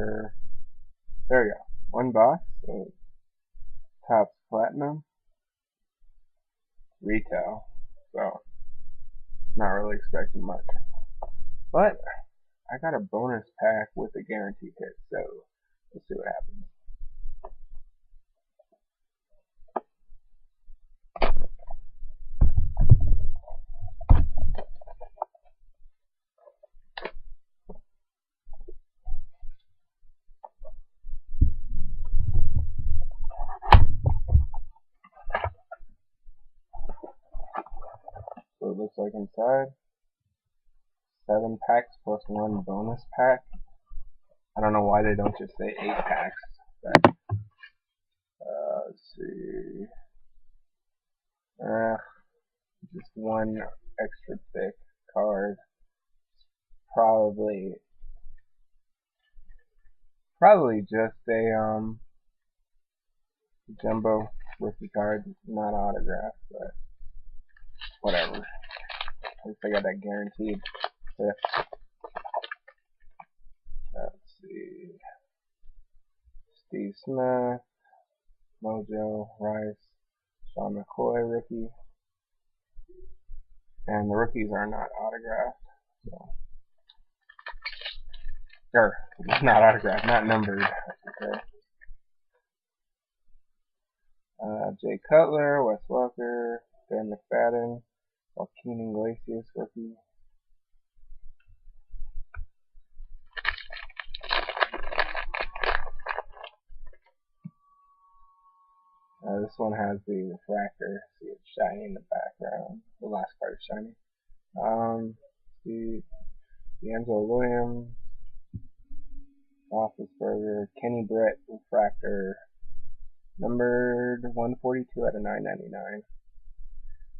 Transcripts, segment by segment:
number. There we go. One box. So Topps Platinum. Retail. So not really expecting much. But I got a bonus pack with a guaranteed hit, so let's see what happens. So it looks like inside 7 packs plus 1 bonus pack. I don't know why they don't just say 8 packs. But, let's see. Just 1 extra thick card. Probably just a jumbo rookie card, not autographed, but whatever. At least I got that guaranteed. Fifth. Let's see. Steve Smith, MOJO, Rice, Sean McCoy rookie. And the rookies are not autographed. So. Or, not autographed, not numbered, I should say. Jay Cutler, Wes Welker, Dan McFadden, Joaquin Iglesias rookie. This one has the refractor. See, it's shiny in the background. The last card is shiny. D'Angelo Williams, Roethlisberger, Kenny Brett refractor, numbered 142 out of 999.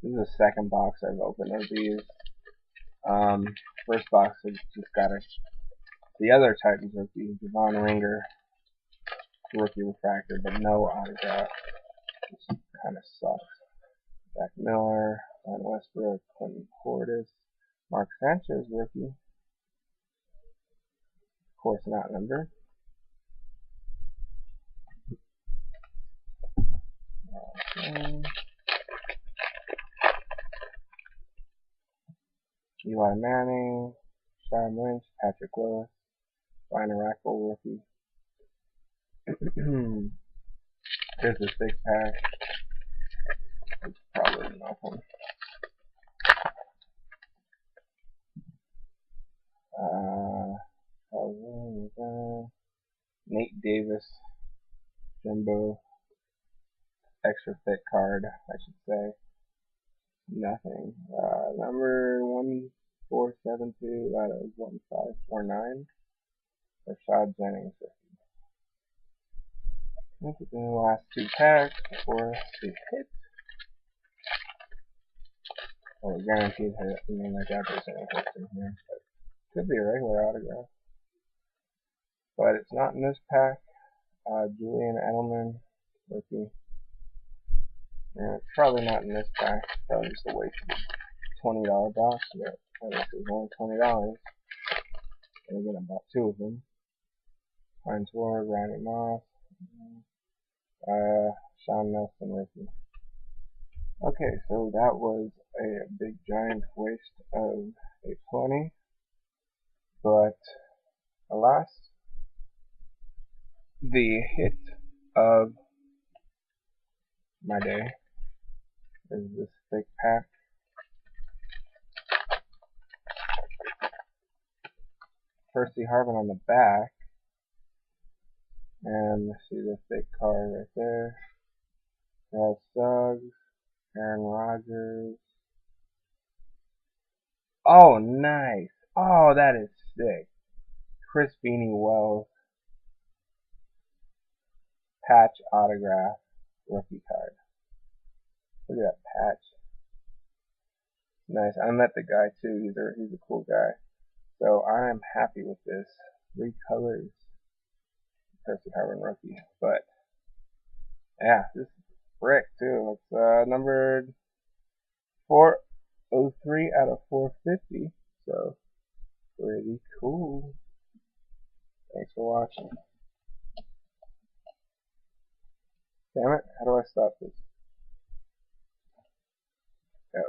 This is the second box I've opened of these. First box I just got the other Titans rookie, Devon Ringer, rookie refractor, but no autograph. This kind of sucks. Zach Miller, Ryan Westbrook, Clinton Portis, Mark Sanchez rookie. Of course, not numbered. Eli Manning, Sean Lynch, Patrick Willis, Ryan Rackle rookie. Here's the 6-pack. It's probably nothing. Nate Davis, jumbo, extra thick card, I should say. Nothing. Number 1472 out of 1549. Rashad Jennings. This is in the last 2 packs before the hit. Oh, guaranteed hit. I mean, I doubt there's any hits in here. But could be a regular autograph. But it's not in this pack. Julian Edelman, rookie. Yeah, it's probably not in this pack. Probably just a waste of $20 box, but this is only $20. And again, I bought 2 of them. Heinz Ward, Randy Moss, Sean Nelson rookie. Okay, so that was a big giant waste of a 20. But alas, the hit of my day is this thick pack. Percy Harvin on the back, and see the thick card right there. Ross Suggs, Aaron Rodgers. Oh, nice! Oh, that is sick. Chris Beanie Wells, patch autograph, rookie card. Look at that patch. Nice. I met the guy too. He's a cool guy. So I am happy with this. 3 colors. Percy Harvin rookie. But yeah, this is brick too. It's numbered 403 out of 450. So pretty cool. Thanks. Thanks for watching. Damn it, how do I stop this? There we go.